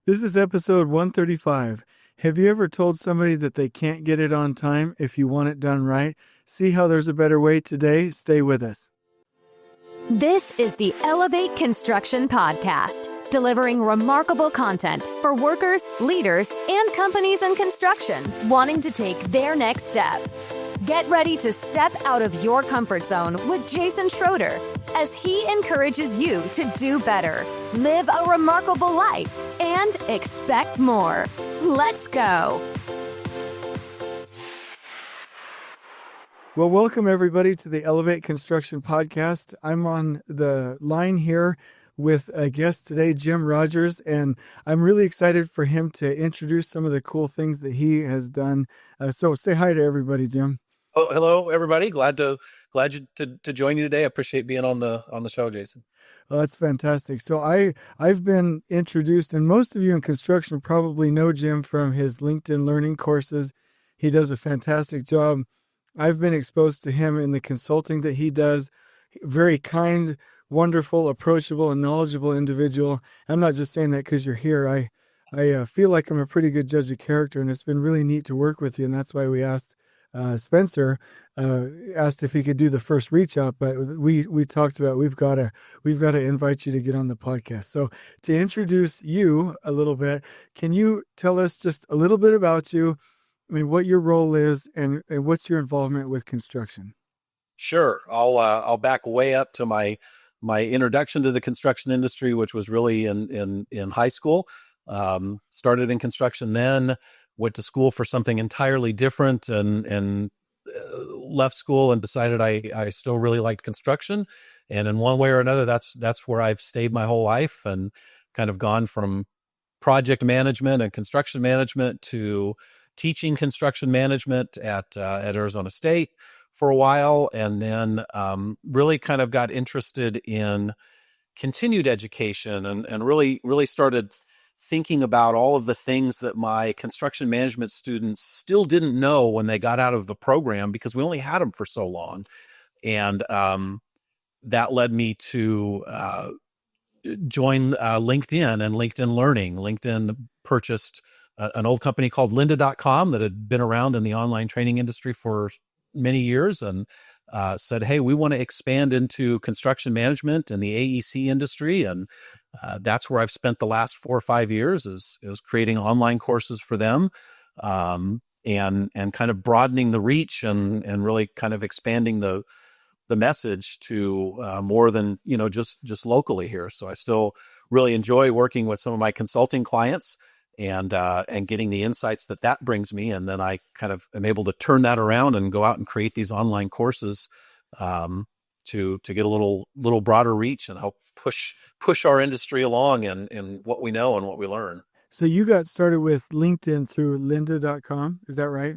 This is episode 135. Have you ever told somebody that they can't get it on time if you want it done right? See how there's a better way today? Stay with us. This is the Elevate Construction Podcast, delivering remarkable content for workers, leaders, and companies in construction wanting to take their next step. Get ready to step out of your comfort zone with Jason Schroeder as he encourages you to do better, live a remarkable life, and expect more. Let's go. Well, welcome everybody to the Elevate Construction Podcast. I'm on the line here with a guest today, Jim Rogers, and I'm really excited for him to introduce some of the cool things that he has done. So say hi to everybody, Jim. Oh, hello, everybody. Glad to join you today. I appreciate being on the show, Jason. Well, that's fantastic. So I've been introduced, and most of you in construction probably know Jim from his LinkedIn learning courses. He does a fantastic job. I've been exposed to him in the consulting that he does. Very kind, wonderful, approachable, and knowledgeable individual. I'm not just saying that because you're here. I feel like I'm a pretty good judge of character, and it's been really neat to work with you, and that's why we asked Spencer asked if he could do the first reach out, but we talked about we've got to invite you to get on the podcast. So to introduce you a little bit, can you tell us just a little bit about you? I mean, what your role is and what's your involvement with construction? Sure. I'll back way up to my introduction to the construction industry, which was really in high school. Started in construction then. Went to school for something entirely different and left school and decided I still really liked construction. And in one way or another, that's where I've stayed my whole life and kind of gone from project management and construction management to teaching construction management at Arizona State for a while. And then really kind of got interested in continued education and really started thinking about all of the things that my construction management students still didn't know when they got out of the program because we only had them for so long. And that led me to join LinkedIn and LinkedIn Learning. LinkedIn purchased an old company called lynda.com that had been around in the online training industry for many years and said, hey, we want to expand into construction management and the AEC industry. And that's where I've spent the last 4 or 5 years is creating online courses for them and kind of broadening the reach and really kind of expanding the message to more than, just locally here. So I still really enjoy working with some of my consulting clients and getting the insights that brings me. And then I kind of am able to turn that around and go out and create these online courses to get a little broader reach and help push our industry along in what we know and what we learn. So you got started with LinkedIn through lynda.com, is that right?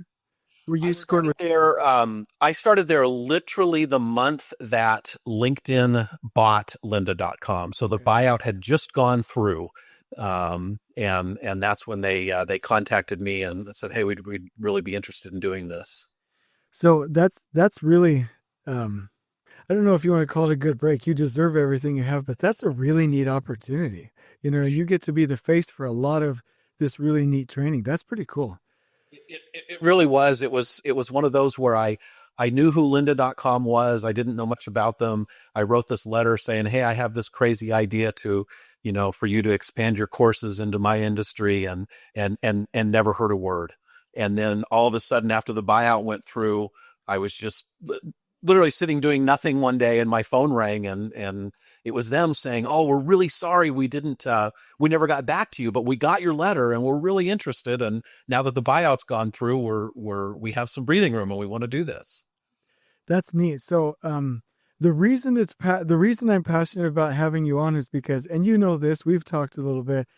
Were you scored with there? I started there literally the month that LinkedIn bought lynda.com. So the buyout had just gone through. And that's when they contacted me and said, hey, we'd really be interested in doing this. So that's really, I don't know if you want to call it a good break. You deserve everything you have, but that's a really neat opportunity. You get to be the face for a lot of this really neat training. That's pretty cool. It really was. It was one of those where I knew who lynda.com was. I didn't know much about them. I wrote this letter saying, hey, I have this crazy idea to, for you to expand your courses into my industry and never heard a word. And then all of a sudden after the buyout went through, I was just literally sitting doing nothing one day and my phone rang and it was them saying, oh, we're really sorry. We never got back to you, but we got your letter and we're really interested. And now that the buyout's gone through, we have some breathing room and we want to do this. That's neat. So, the reason I'm passionate about having you on is because, and this, we've talked a little bit,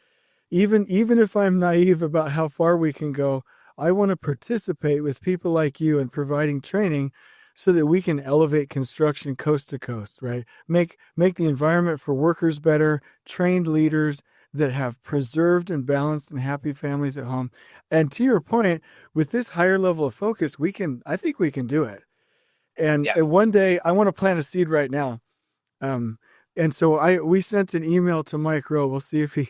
even if I'm naive about how far we can go, I want to participate with people like you in providing training so that we can elevate construction coast to coast, right? Make the environment for workers better, trained leaders that have preserved and balanced and happy families at home. And to your point, with this higher level of focus, I think we can do it. And one day I want to plant a seed right now. And so we sent an email to Mike Rowe. We'll see if he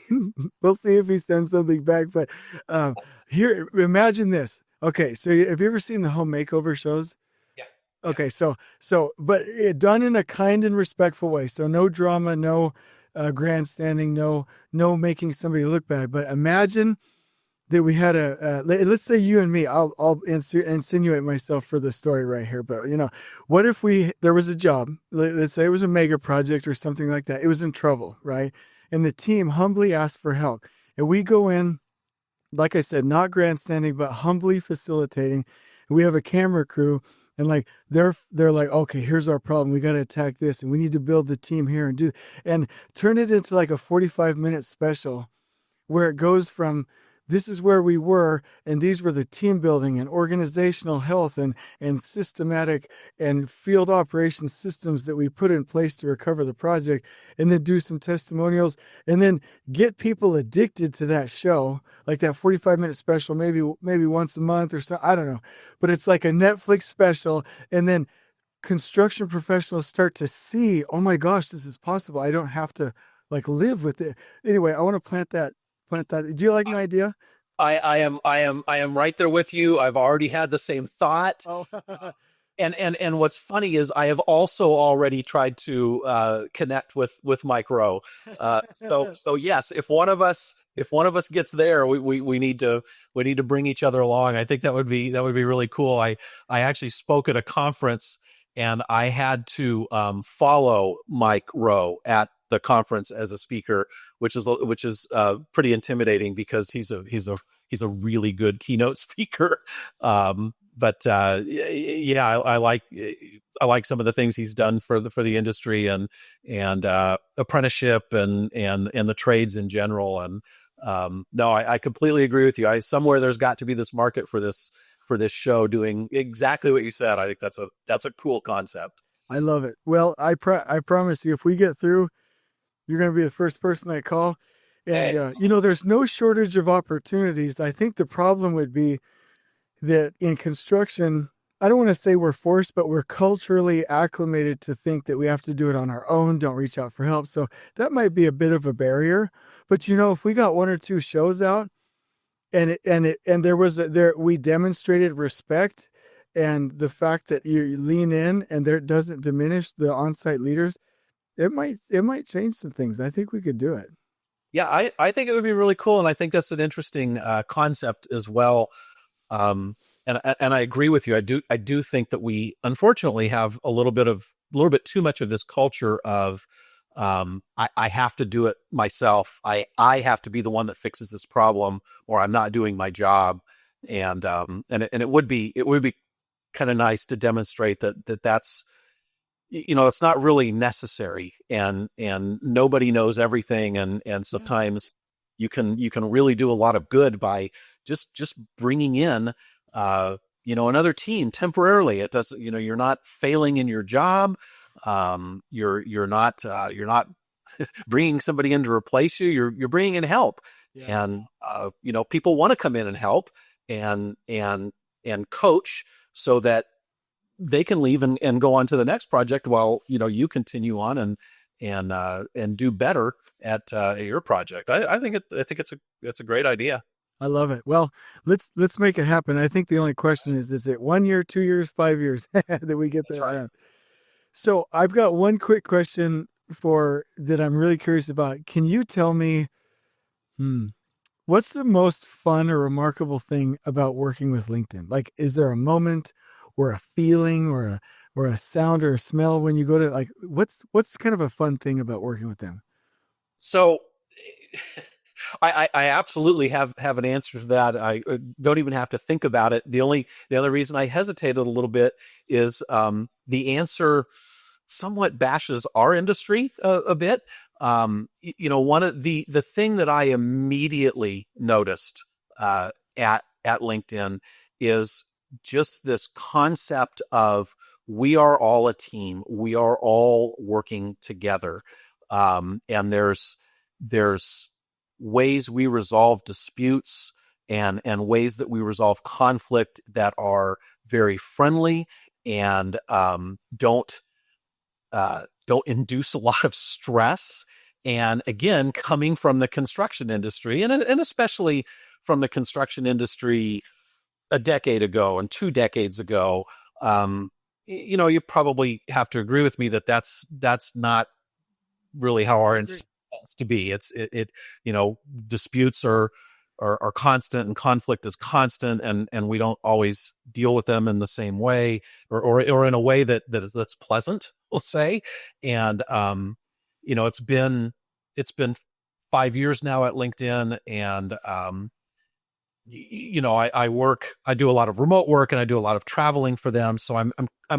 we'll see if he sends something back. But um, here, imagine this. Okay, so have you ever seen the home makeover shows? Yeah. Yeah. Okay, but done in a kind and respectful way. So no drama, no grandstanding, no making somebody look bad. But imagine that we had let's say you and me. I'll insinuate myself for the story right here. But what if there was a job? Let's say it was a mega project or something like that. It was in trouble, right? And the team humbly asked for help, and we go in, like I said, not grandstanding, but humbly facilitating. And we have a camera crew, and like they're like, okay, here's our problem. We got to attack this, and we need to build the team here and turn it into like a 45-minute special where it goes from this is where we were, and these were the team building and organizational health and systematic and field operations systems that we put in place to recover the project, and then do some testimonials, and then get people addicted to that show, like that 45-minute special, maybe once a month or so. I don't know, but it's like a Netflix special, and then construction professionals start to see, oh my gosh, this is possible. I don't have to like live with it. Anyway, I want to plant that. Do you like my idea? I am right there with you. I've already had the same thought. Oh, And what's funny is I have also already tried to connect with Mike Rowe. So yes, if one of us gets there, we need to bring each other along. I think that would be really cool. I actually spoke at a conference, and I had to follow Mike Rowe at the conference as a speaker, which is pretty intimidating because he's a really good keynote speaker. But yeah, I like some of the things he's done for the industry and apprenticeship and the trades in general. And no, I completely agree with you. Somewhere there's got to be this market for this show doing exactly what you said. I think that's a cool concept. I love it. Well, I promise you, if we get through, you're going to be the first person I call. And, Hey. there's no shortage of opportunities. I think the problem would be that in construction, I don't want to say we're forced, but we're culturally acclimated to think that we have to do it on our own, don't reach out for help. So that might be a bit of a barrier. But, if we got one or two shows out and we demonstrated respect, and the fact that you lean in and there doesn't diminish the on-site leaders, it might change some things. I think we could do it. Yeah, I think it would be really cool, and I think that's an interesting concept as well. And I agree with you. I do think that we unfortunately have a little bit too much of this culture of I have to do it myself. I have to be the one that fixes this problem, or I'm not doing my job. And it would be kind of nice to demonstrate that's it's not really necessary, and nobody knows everything, and sometimes you can really do a lot of good by just bringing in another team temporarily. It doesn't, you're not failing in your job. You're not bringing somebody in to replace you. You're bringing in help. Yeah. And people want to come in and help and coach so that they can leave and go on to the next project while you continue on and do better at your project. I think it's a great idea. I love it. Well, let's make it happen. I think the only question is it 1 year, 2 years, 5 years that we get there? Right. So I've got one quick question that I'm really curious about. Can you tell me, what's the most fun or remarkable thing about working with LinkedIn? Like, is there a moment or a feeling or a sound or a smell when you go to, like, what's kind of a fun thing about working with them? So I absolutely have an answer to that. I don't even have to think about it. The other reason I hesitated a little bit is the answer somewhat bashes our industry a bit. One of the thing that I immediately noticed at LinkedIn is just this concept of we are all a team. We are all working together. And there's ways we resolve disputes and ways that we resolve conflict that are very friendly and don't don't induce a lot of stress. And again, coming from the construction industry, and especially from the construction industry a decade ago and 2 decades ago, you probably have to agree with me that that's not really how our industry wants to be. It disputes are constant, and conflict is constant, and we don't always deal with them in the same way, or in a way that's pleasant, we'll say. And it's been 5 years now at LinkedIn, and I do a lot of remote work, and I do a lot of traveling for them. So I'm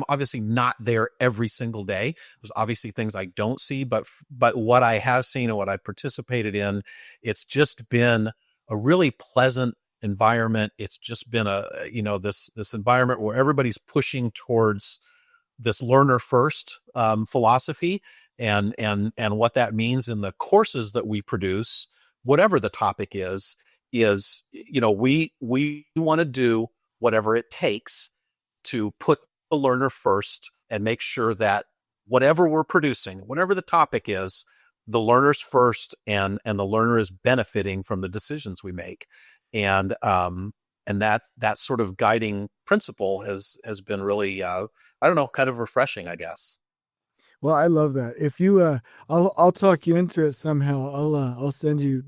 obviously not there every single day. There's obviously things I don't see, but what I have seen and what I participated in, it's just been a really pleasant environment. It's just been this environment where everybody's pushing towards this learner first philosophy, and what that means in the courses that we produce, whatever the topic is we want to do whatever it takes to put the learner first and make sure that whatever we're producing, whatever the topic is, the learner's first, and the learner is benefiting from the decisions we make. And that sort of guiding principle has been really, kind of refreshing, I guess. Well, I love that. If you, I'll talk you into it somehow. I'll send you,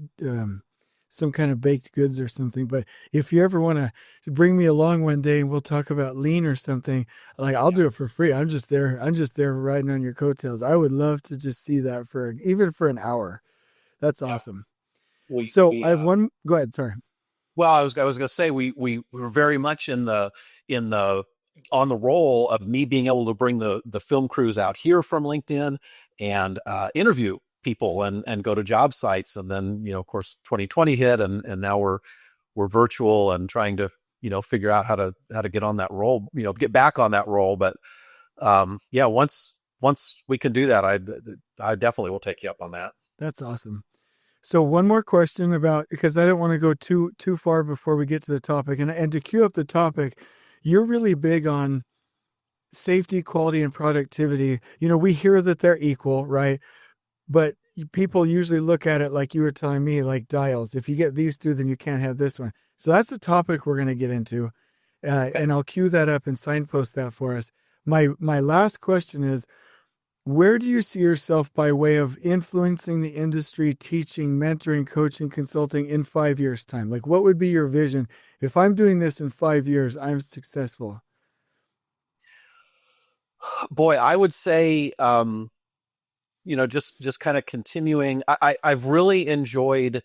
some kind of baked goods or something. But if you ever want to bring me along one day and we'll talk about lean or something, like I'll do it for free. I'm just there riding on your coattails. I would love to just see that even for an hour. That's awesome. I have one, go ahead. Sorry. Well, I was going to say, we were very much on the roll of me being able to bring the film crews out here from LinkedIn and interview people and go to job sites. And then, of course, 2020 hit, and now we're virtual and trying to, figure out how to get on that roll, get back on that roll. But once we can do that, I definitely will take you up on that. That's awesome. So one more question because I don't want to go too far before we get to the topic, and to cue up the topic, you're really big on safety, quality, and productivity. We hear that they're equal, right? But people usually look at it like you were telling me, like dials. If you get these two, then you can't have this one. So that's the topic we're going to get into. And I'll cue that up and signpost that for us. My last question is, where do you see yourself by way of influencing the industry, teaching, mentoring, coaching, consulting in 5 years' time? Like, what would be your vision? If I'm doing this in 5 years, I'm successful. Boy, I would say, just kind of continuing. I've really enjoyed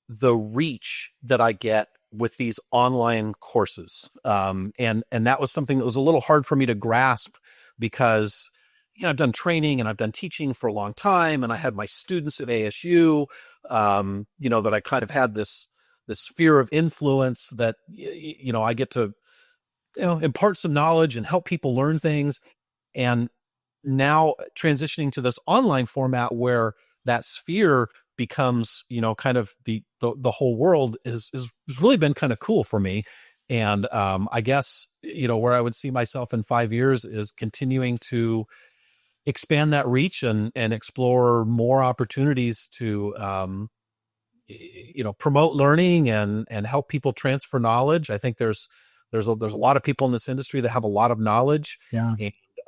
the reach that I get with these online courses. And that was something that was a little hard for me to grasp because, I've done training and I've done teaching for a long time, and I had my students at ASU, that I kind of had this sphere of influence that, I get to, impart some knowledge and help people learn things. And now transitioning to this online format where that sphere becomes, kind of the whole world is really been kind of cool for me. And I guess, where I would see myself in 5 years is continuing to expand that reach and explore more opportunities to, promote learning and help people transfer knowledge. I think there's a lot of people in this industry that have a lot of knowledge. Yeah.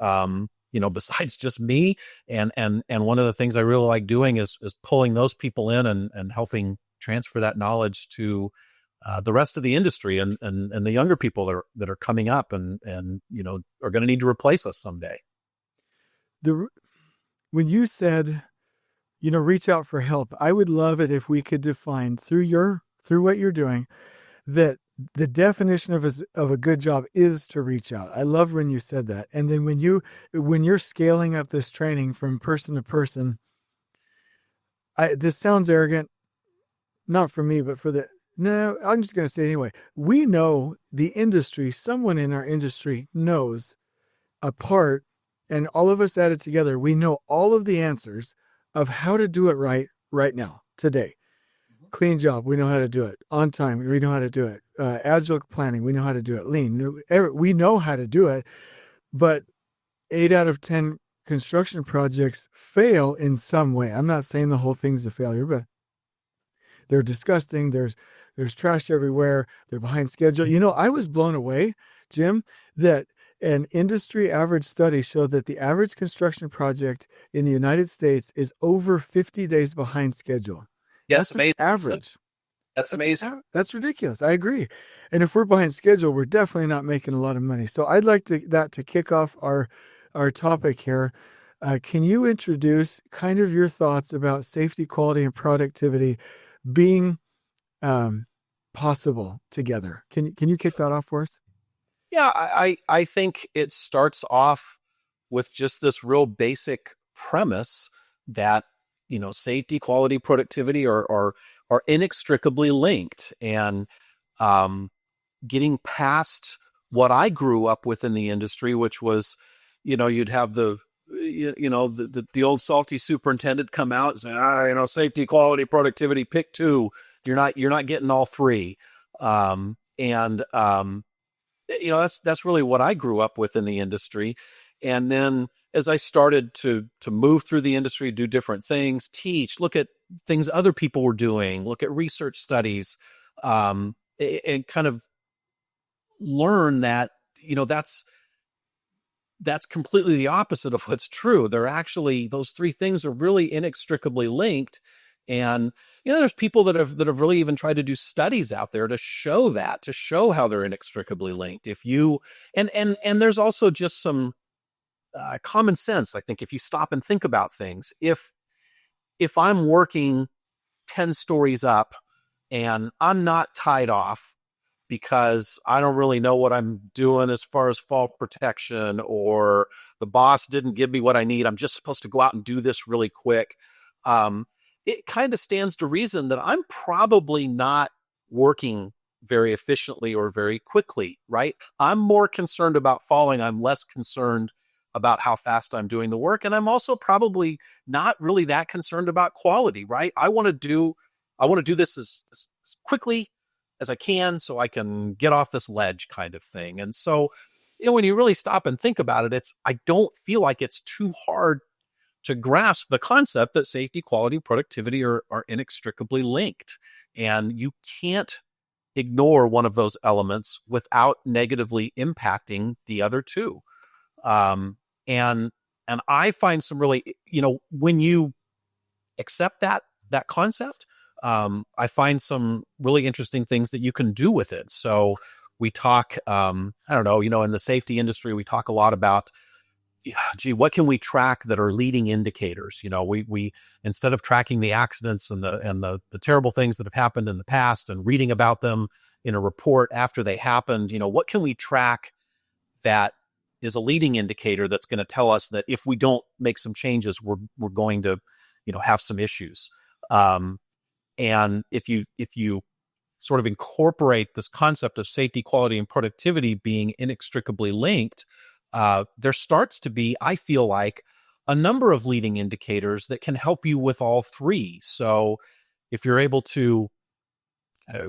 And, besides just me, and one of the things I really like doing is pulling those people in and helping transfer that knowledge to the rest of the industry and the younger people that are coming up and are going to need to replace us someday. When you said, reach out for help, I would love it if we could define through what you're doing that the definition of a good job is to reach out. I love when you said that. And then when you're scaling up this training from person to person, this sounds arrogant, not for me, but no, I'm just going to say it anyway. We know the industry, someone in our industry knows a part, and all of us added together, we know all of the answers of how to do it right now, today. Clean job, we know how to do it. On time, we know how to do it. Agile planning, we know how to do it. Lean, we know how to do it. But 8 out of 10 construction projects fail in some way. I'm not saying the whole thing's a failure, but they're disgusting. There's trash everywhere. They're behind schedule. You know, I was blown away, Jim, that an industry average study showed that the average construction project in the United States is over 50 days behind schedule. Yes, That's an amazing. average. That's amazing. That's ridiculous. I agree. And if we're behind schedule, we're definitely not making a lot of money. So I'd like that to kick off our topic here. Can you introduce kind of your thoughts about safety, quality, and productivity being possible together? Can you kick that off for us? Yeah, I think it starts off with just this real basic premise that, safety, quality, productivity are inextricably linked. And getting past what I grew up with in the industry, which was, you'd have the old salty superintendent come out and say, safety, quality, productivity, pick two. You're not getting all three. That's really what I grew up with in the industry. And then as I started to move through the industry, do different things, teach, look at things other people were doing, look at research studies, and kind of learn that, that's completely the opposite of what's true. They're actually, those three things are really inextricably linked. And, there's people that have really even tried to do studies out there to show how they're inextricably linked. If you, and there's also just some common sense. I think if you stop and think about things, if I'm working 10 stories up and I'm not tied off because I don't really know what I'm doing as far as fall protection, or the boss didn't give me what I need, I'm just supposed to go out and do this really quick. It kind of stands to reason that I'm probably not working very efficiently or very quickly, right? I'm more concerned about falling. I'm less concerned about how fast I'm doing the work. And I'm also probably not really that concerned about quality, right? I want to do this as quickly as I can so I can get off this ledge, kind of thing. And so, when you really stop and think about it, I don't feel like it's too hard to grasp the concept that safety, quality, productivity are inextricably linked. And you can't ignore one of those elements without negatively impacting the other two. And I find some really, when you accept that concept, I find some really interesting things that you can do with it. So we talk, I don't know, in the safety industry, we talk a lot about, what can we track that are leading indicators? We instead of tracking the accidents and the terrible things that have happened in the past and reading about them in a report after they happened, what can we track that is a leading indicator that's going to tell us that if we don't make some changes, we're going to, have some issues. And if you sort of incorporate this concept of safety, quality, and productivity being inextricably linked, there starts to be, I feel like, a number of leading indicators that can help you with all three. So if you're able to,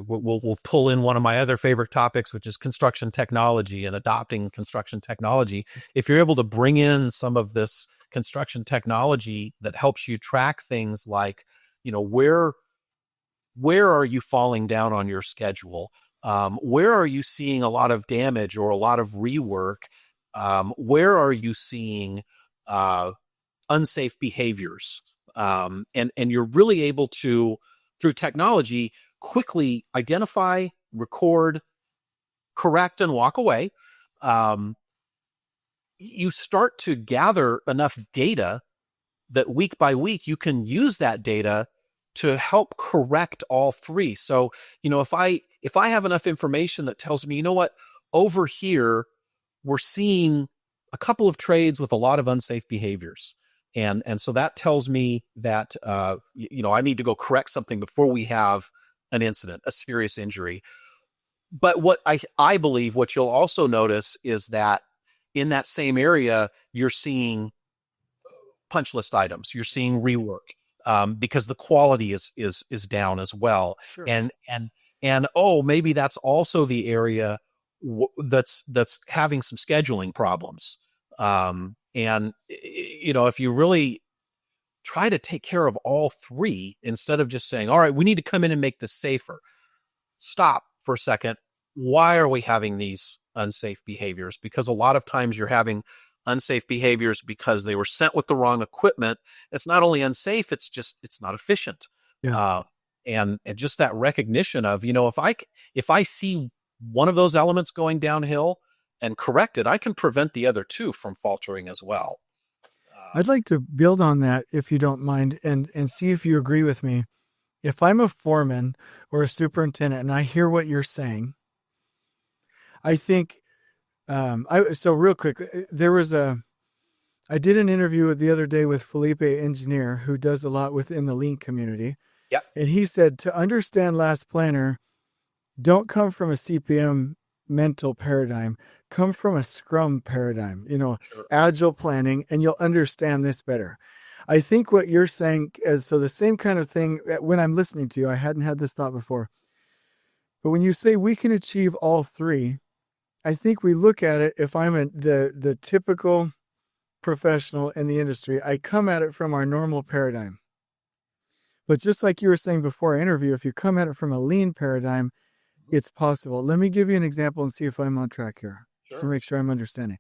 we'll pull in one of my other favorite topics, which is construction technology and adopting construction technology. If you're able to bring in some of this construction technology that helps you track things like, where are you falling down on your schedule? Where are you seeing a lot of damage or a lot of rework? Where are you seeing unsafe behaviors? And you're really able to, through technology, quickly identify, record, correct, and walk away. You start to gather enough data that week by week, you can use that data to help correct all three. So, if I have enough information that tells me, over here, we're seeing a couple of trades with a lot of unsafe behaviors. And so that tells me that, I need to go correct something before we have an incident, a serious injury. But what I believe what you'll also notice is that in that same area, you're seeing punch list items, you're seeing rework, because the quality is down as well. Sure. And maybe that's also the area that's having some scheduling problems. And And, if you really try to take care of all three instead of just saying, all right, we need to come in and make this safer. Stop for a second. Why are we having these unsafe behaviors? Because a lot of times you're having unsafe behaviors because they were sent with the wrong equipment. It's not only unsafe, it's not efficient. Yeah. And just that recognition of, if I see one of those elements going downhill and correct it, I can prevent the other two from faltering as well. I'd like to build on that, if you don't mind, and see if you agree with me. If I'm a foreman or a superintendent and I hear what you're saying, I think, so real quick, I did an interview the other day with Felipe Engineer, who does a lot within the lean community. Yeah. And he said, to understand Last Planner, don't come from a CPM mental paradigm, come from a scrum paradigm, Sure. agile planning, and you'll understand this better. I think what you're saying, so the same kind of thing, when I'm listening to you, I hadn't had this thought before, but when you say we can achieve all three, I think we look at it, if I'm the typical professional in the industry, I come at it from our normal paradigm. But just like you were saying before our interview, if you come at it from a lean paradigm, it's possible. Let me give you an example and see if I'm on track here. Sure. To make sure I'm understanding.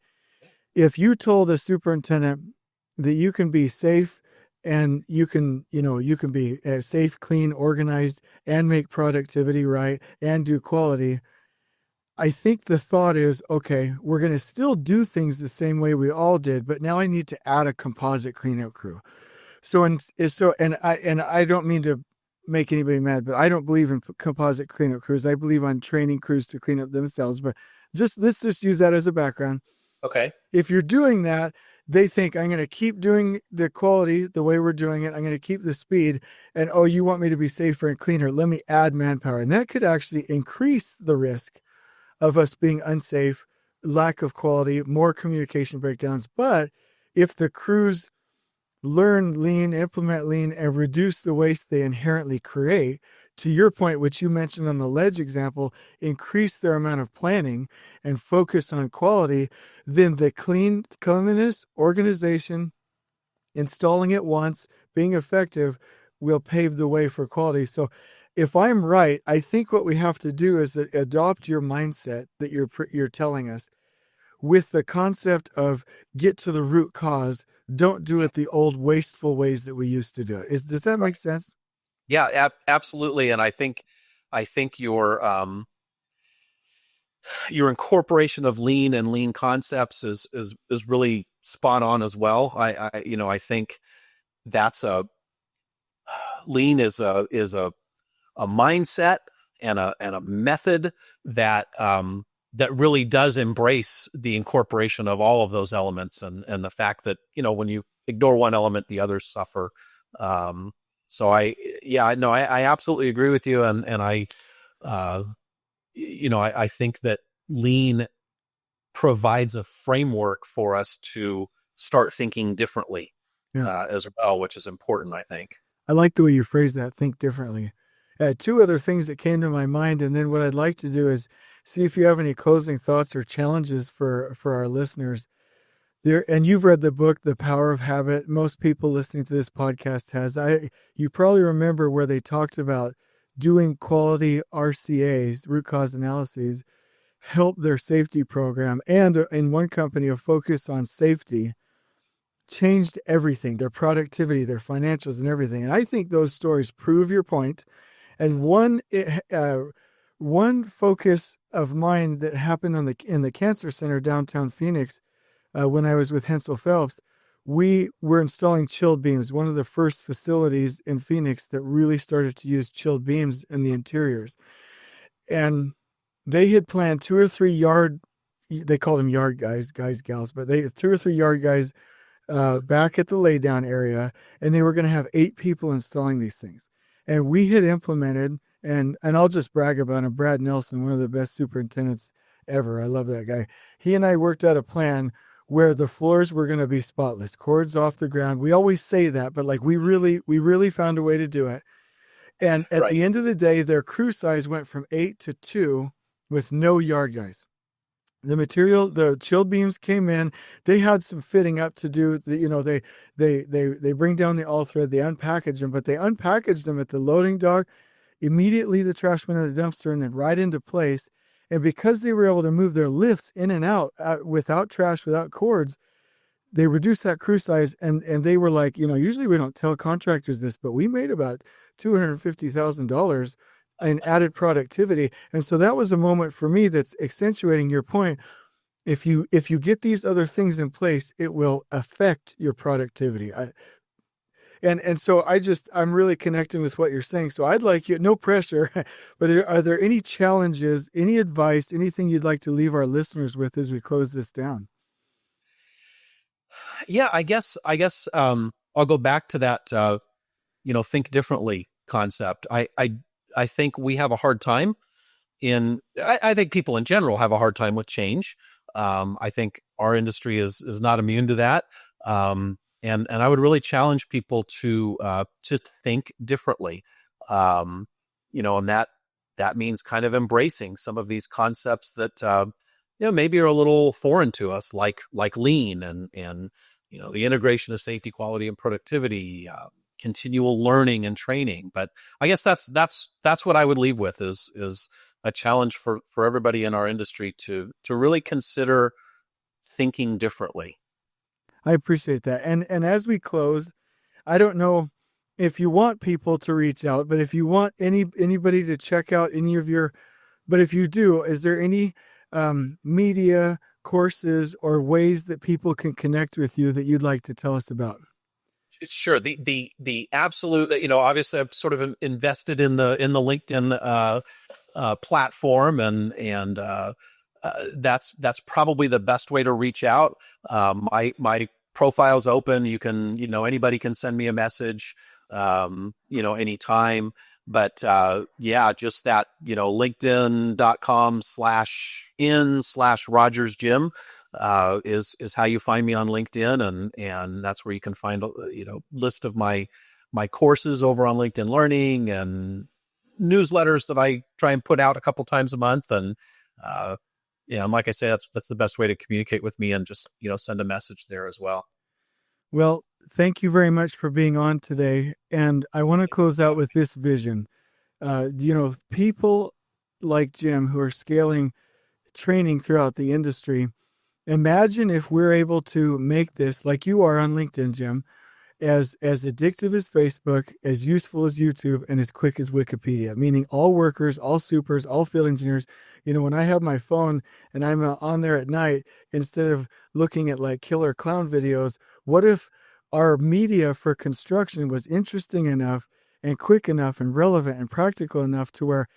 If you told a superintendent that you can be safe and you can be safe, clean, organized, and make productivity right and do quality, I think the thought is, okay, we're going to still do things the same way we all did, but now I need to add a composite cleanup crew. And I don't mean to make anybody mad, but I don't believe in composite cleanup crews. I believe on training crews to clean up themselves, but let's just use that as a background. Okay. If you're doing that, they think I'm going to keep doing the quality the way we're doing it. I'm going to keep the speed, and you want me to be safer and cleaner. Let me add manpower. And that could actually increase the risk of us being unsafe, lack of quality, more communication breakdowns. But if the crews learn lean, implement lean, and reduce the waste they inherently create, to your point, which you mentioned on the ledge example, increase their amount of planning and focus on quality, then the cleanliness, organization, installing it once, being effective, will pave the way for quality. So if I'm right, I think what we have to do is adopt your mindset that you're telling us, with the concept of get to the root cause. Don't do it the old wasteful ways that we used to do it. Does that make sense? Yeah, absolutely. And I think your incorporation of lean and lean concepts is really spot on as well. I think that's lean is a mindset and a method that really does embrace the incorporation of all of those elements, and the fact that, when you ignore one element, the others suffer. So I absolutely agree with you. And I think that lean provides a framework for us to start thinking differently as well, which is important, I think. I like the way you phrase that, think differently. Two other things that came to my mind, and then what I'd like to do is see if you have any closing thoughts or challenges for our listeners. And you've read the book, The Power of Habit. Most people listening to this podcast has. You probably remember where they talked about doing quality RCAs, root cause analyses, help their safety program, and in one company, a focus on safety changed everything, their productivity, their financials, and everything. And I think those stories prove your point. And one focus of mine that happened in the cancer center downtown Phoenix, when I was with Hensel Phelps, we were installing chilled beams, one of the first facilities in Phoenix that really started to use chilled beams in the interiors. And they had planned 2 or 3 yard, they called them yard guys, gals, but they 2 or 3 yard guys back at the laydown area, and they were going to have 8 people installing these things. And we had implemented, and I'll just brag about him, Brad Nelson, one of the best superintendents ever. I love that guy. He and I worked out a plan where the floors were going to be spotless, cords off the ground. We always say that, but like we really found a way to do it. And at the end of the day, their crew size went from 8 to 2 with no yard guys. The material, the chill beams came in. They had some fitting up to do. They bring down the all thread. They unpackage them, but they unpackaged them at the loading dock. Immediately, the trash went in the dumpster and then right into place. And because they were able to move their lifts in and out without trash, without cords, they reduced that crew size. And they were like, usually we don't tell contractors this, but we made about $250,000 in added productivity. And so that was a moment for me that's accentuating your point. If you get these other things in place, it will affect your productivity. So I'm really connecting with what you're saying. So I'd like you, no pressure, but are there any challenges, any advice, anything you'd like to leave our listeners with as we close this down? Yeah, I guess I'll go back to that, think differently concept. I think we have a hard time I think people in general have a hard time with change. I think our industry is not immune to that. And I would really challenge people to think differently. And that means kind of embracing some of these concepts that, maybe are a little foreign to us, like lean and the integration of safety, quality, and productivity, continual learning and training. But I guess that's what I would leave with is a challenge for everybody in our industry to really consider thinking differently. I appreciate that. And as we close, I don't know if you want people to reach out, but if you want anybody to check out but if you do, is there any media, courses, or ways that people can connect with you that you'd like to tell us about? Sure. The absolute, obviously I've sort of invested in the LinkedIn platform, and that's probably the best way to reach out. My profile's open. You can, anybody can send me a message, anytime. But just that, LinkedIn.com/in/Rogers Gym is how you find me on LinkedIn, and that's where you can find list of my courses over on LinkedIn Learning and newsletters that I try and put out a couple times a month. And and like I say, that's the best way to communicate with me, and just send a message there as well. Well, thank you very much for being on today. And I want to close out with this vision. People like Jim who are scaling training throughout the industry. Imagine if we're able to make this, like you are on LinkedIn, Jim, as addictive as Facebook, as useful as YouTube, and as quick as Wikipedia, meaning all workers, all supers, all field engineers. When I have my phone and I'm on there at night, instead of looking at like killer clown videos, what if our media for construction was interesting enough and quick enough and relevant and practical enough to where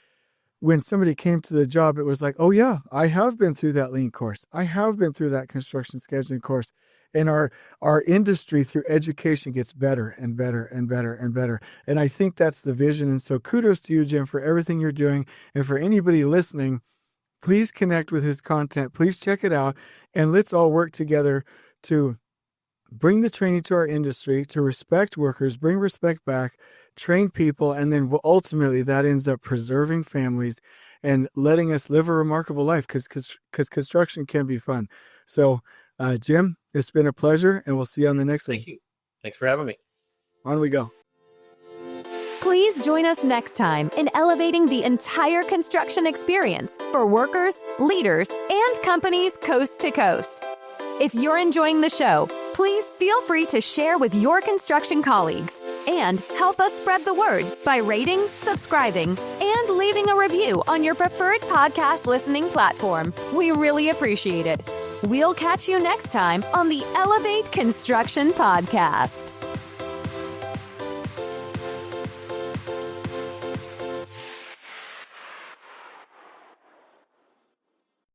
when somebody came to the job, it was like, oh yeah, I have been through that lean course. I have been through that construction scheduling course. And our industry through education gets better and better and better and better. And I think that's the vision. And so kudos to you, Jim, for everything you're doing. And for anybody listening, please connect with his content. Please check it out. And let's all work together to bring the training to our industry, to respect workers, bring respect back, train people, and then ultimately that ends up preserving families and letting us live a remarkable life, because construction can be fun. So, Jim, it's been a pleasure, and we'll see you on the next one. Thank you. Thanks for having me. On we go. Please join us next time in elevating the entire construction experience for workers, leaders, and companies coast to coast. If you're enjoying the show, please feel free to share with your construction colleagues and help us spread the word by rating, subscribing, and leaving a review on your preferred podcast listening platform. We really appreciate it. We'll catch you next time on the Elevate Construction Podcast.